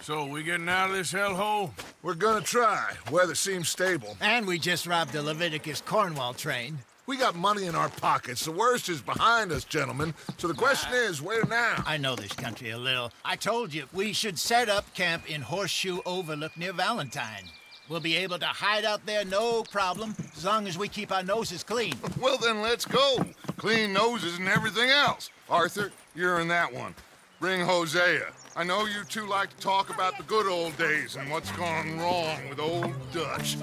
So, we getting out of this hellhole? We're gonna try. Weather seems stable. And we just robbed the Leviticus Cornwall train. We got money in our pockets. The worst is behind us, gentlemen. So the question is, where now? I know this country a little. I told you, we should set up camp in Horseshoe Overlook near Valentine. We'll be able to hide out there, no problem, as long as we keep our noses clean. Well, then let's go. Clean noses and everything else. Arthur, you're in that one. Bring Hosea. I know you two like to talk about the good old days and what's gone wrong with old Dutch.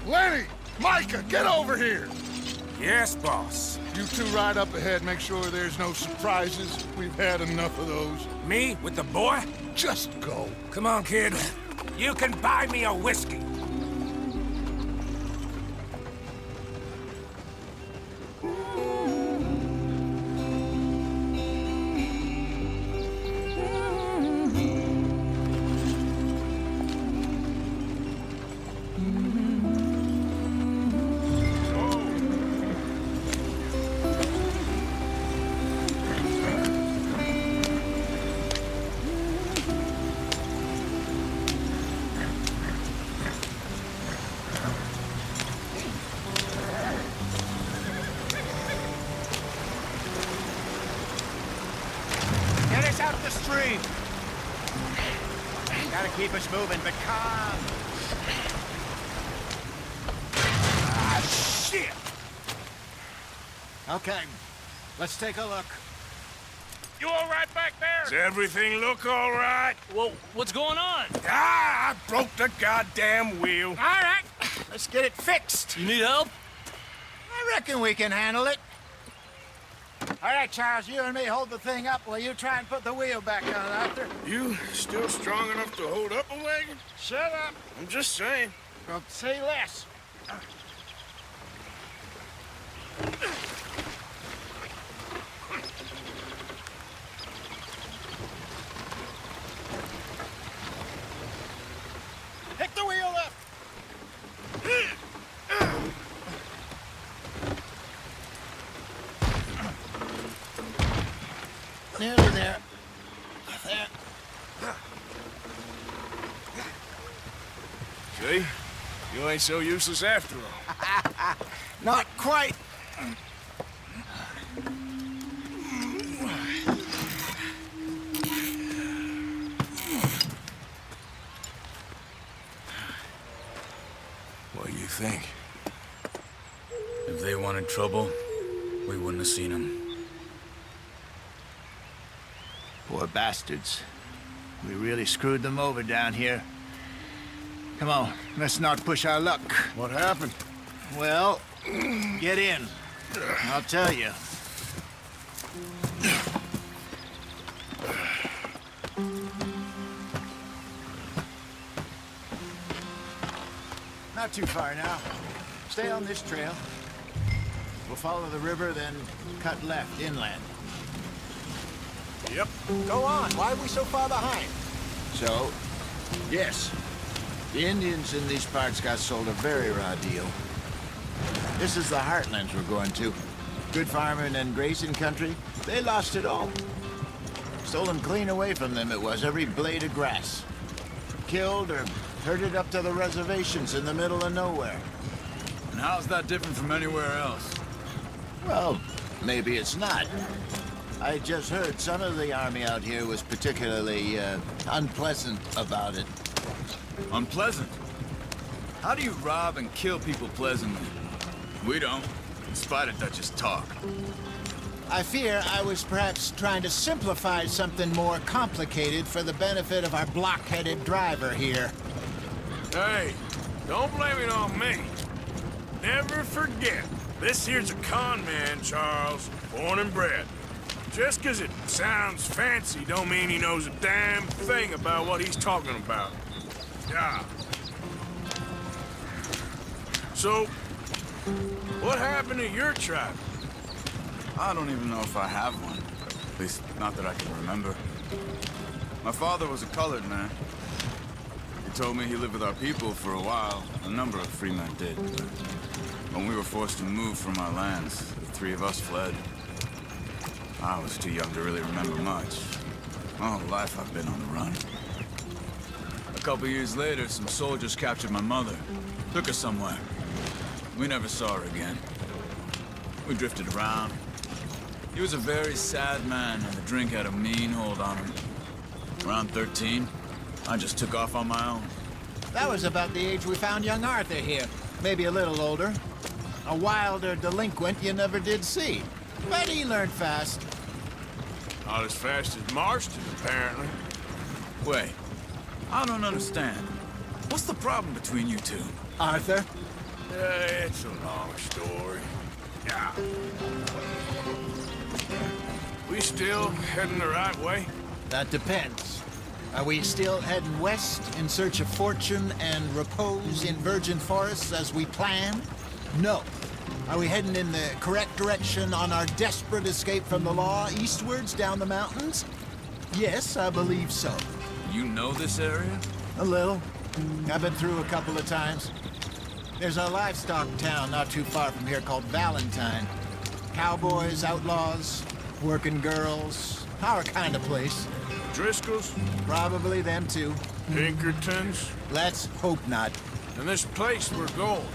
Lenny! Micah, get over here! Yes, boss. You two ride up ahead, make sure there's no surprises. We've had enough of those. Me with the boy? Just go. Come on, kid. You can buy me a whiskey. Get us out the stream. Gotta keep us moving, but calm. Ah, shit! Okay, let's take a look. You all right back there? Does everything look all right? Well, what's going on? Ah, I broke the goddamn wheel. All right, let's get it fixed. You need help? I reckon we can handle it. All right, Charles, you and me hold the thing up while you try and put the wheel back on, Arthur. You still strong enough to hold up a wagon? Shut up. I'm just saying. Well, say less. Pick the wheel up. Nearly there. There. See? You ain't so useless after all. Not quite. What do you think? If they wanted trouble, we wouldn't have seen them. Poor bastards. We really screwed them over down here. Come on, let's not push our luck. What happened? Well, get in. I'll tell you. Not too far now. Stay on this trail. We'll follow the river, then cut left inland. Yep. Go on. Why are we so far behind? So, yes. The Indians in these parts got sold a very raw deal. This is the heartlands we're going to. Good farming and grazing country. They lost it all. Stolen clean away from them it was, every blade of grass. Killed or herded up to the reservations in the middle of nowhere. And how's that different from anywhere else? Well, maybe it's not. I just heard some of the army out here was particularly unpleasant about it. Unpleasant? How do you rob and kill people pleasantly? We don't, in spite of Dutch's talk. I fear I was perhaps trying to simplify something more complicated for the benefit of our block-headed driver here. Hey, don't blame it on me. Never forget, this here's a con man, Charles, born and bred. Just 'cause it sounds fancy don't mean he knows a damn thing about what he's talking about. Yeah. So, what happened to your tribe? I don't even know if I have one. At least, not that I can remember. My father was a colored man. He told me he lived with our people for a while. A number of free men did, but when we were forced to move from our lands, the three of us fled. I was too young to really remember much. My whole life I've been on the run. A couple years later, some soldiers captured my mother. Took her somewhere. We never saw her again. We drifted around. He was a very sad man, and the drink had a mean hold on him. Around 13, I just took off on my own. That was about the age we found young Arthur here. Maybe a little older. A wilder delinquent you never did see. But he learned fast. Not as fast as Marston, apparently. Wait, I don't understand. What's the problem between you two? Arthur? It's a long story. Yeah. We still heading the right way? That depends. Are we still heading west in search of fortune and repose in virgin forests as we planned? No. Are we heading in the correct direction on our desperate escape from the law eastwards down the mountains? Yes, I believe so. You know this area? A little. I've been through a couple of times. There's a livestock town not too far from here called Valentine. Cowboys, outlaws, working girls, our kind of place. Driscoll's? Probably them too. Pinkertons? Let's hope not. And this place we're going.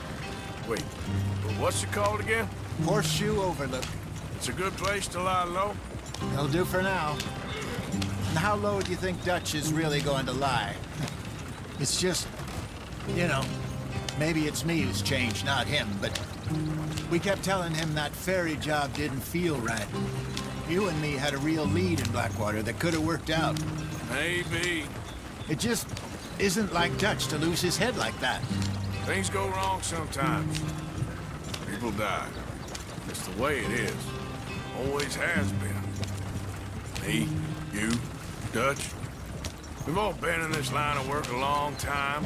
Wait, what's it called again? Horseshoe Overlook. It's a good place to lie low? They'll do for now. And how low do you think Dutch is really going to lie? It's just, you know, maybe it's me who's changed, not him, but we kept telling him that ferry job didn't feel right. You and me had a real lead in Blackwater that could have worked out. Maybe. It just isn't like Dutch to lose his head like that. Things go wrong sometimes. People die. It's the way it is. Always has been. Me, you, Dutch. We've all been in this line of work a long time.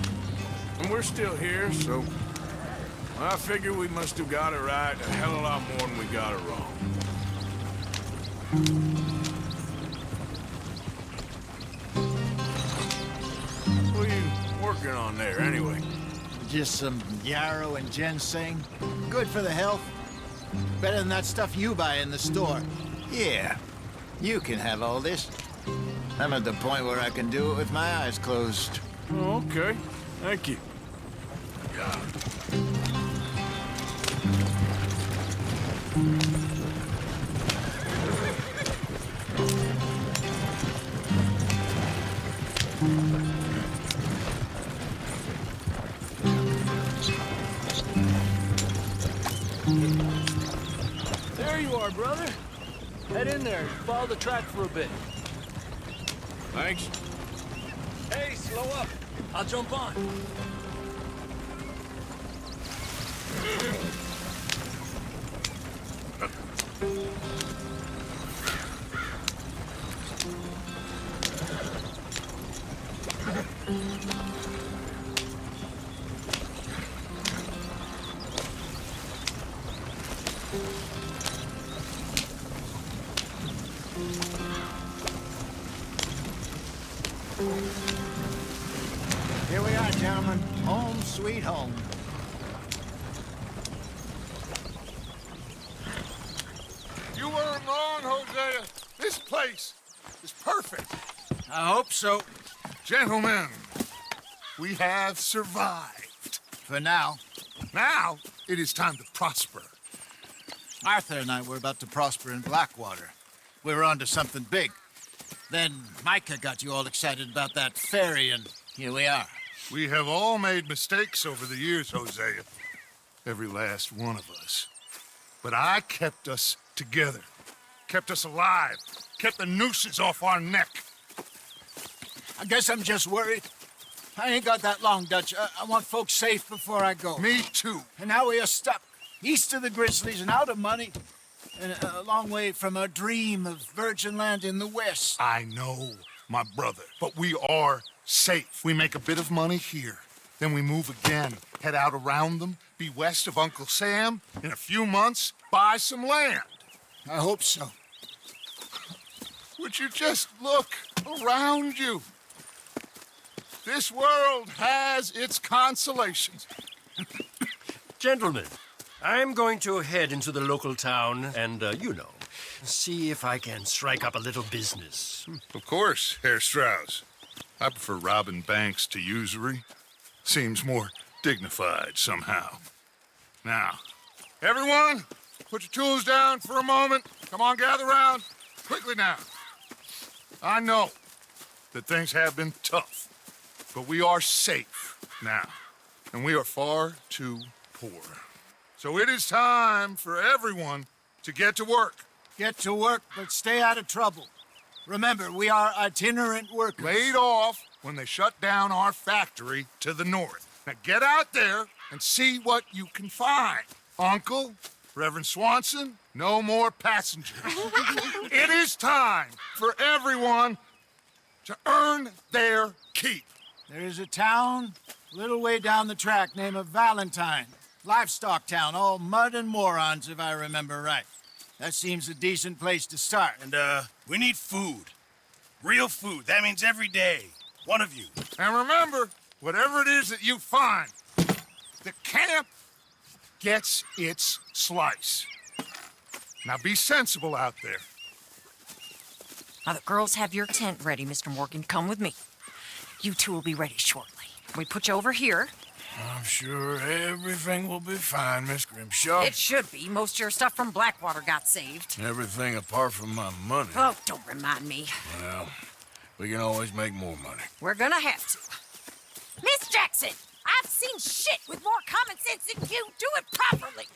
And we're still here, so I figure we must have got it right a hell of a lot more than we got it wrong. What are you working on there, anyway? Just some yarrow and ginseng. Good for the health. Better than that stuff you buy in the store. Yeah, you can have all this. I'm at the point where I can do it with my eyes closed. Oh, okay. Thank you. There you are, brother. Head in there. Follow the track for a bit. Thanks. Hey, slow up. I'll jump on. Here we are, gentlemen. Home sweet home. You weren't wrong, Hosea. This place is perfect. I hope so. Gentlemen, we have survived. For now. Now, it is time to prosper. Arthur and I were about to prosper in Blackwater. we were onto something big. Then Micah got you all excited about that ferry, and here we are. We have all made mistakes over the years, Hosea. Every last one of us. But I kept us together. Kept us alive. Kept the nooses off our neck. I guess I'm just worried. I ain't got that long, Dutch. I want folks safe before I go. Me too. And now we are stuck, east of the Grizzlies and out of money, and a long way from our dream of virgin land in the west. I know, my brother, but we are safe. We make a bit of money here, then we move again, head out around them, be west of Uncle Sam, in a few months, buy some land. I hope so. Would you just look around you? This world has its consolations. Gentlemen, I'm going to head into the local town and, see if I can strike up a little business. Of course, Herr Strauss. I prefer robbing banks to usury. Seems more dignified somehow. Now, everyone, put your tools down for a moment. Come on, gather round. Quickly now. I know that things have been tough, but we are safe now, and we are far too poor. So it is time for everyone to get to work. Get to work, but stay out of trouble. Remember, we are itinerant workers. Laid off when they shut down our factory to the north. Now get out there and see what you can find. Uncle, Reverend Swanson, no more passengers. It is time for everyone to earn their keep. There is a town a little way down the track named Valentine. Livestock town, all mud and morons, if I remember right. That seems a decent place to start. And, we need food. Real food. That means every day. One of you. And remember, whatever it is that you find, the camp gets its slice. Now be sensible out there. Now, the girls have your tent ready, Mr. Morgan. Come with me. You two will be ready shortly. We put you over here. I'm sure everything will be fine, Miss Grimshaw. It should be. Most of your stuff from Blackwater got saved. Everything apart from my money. Oh, don't remind me. Well, we can always make more money. We're gonna have to. Miss Jackson, I've seen shit with more common sense than you. Do it properly.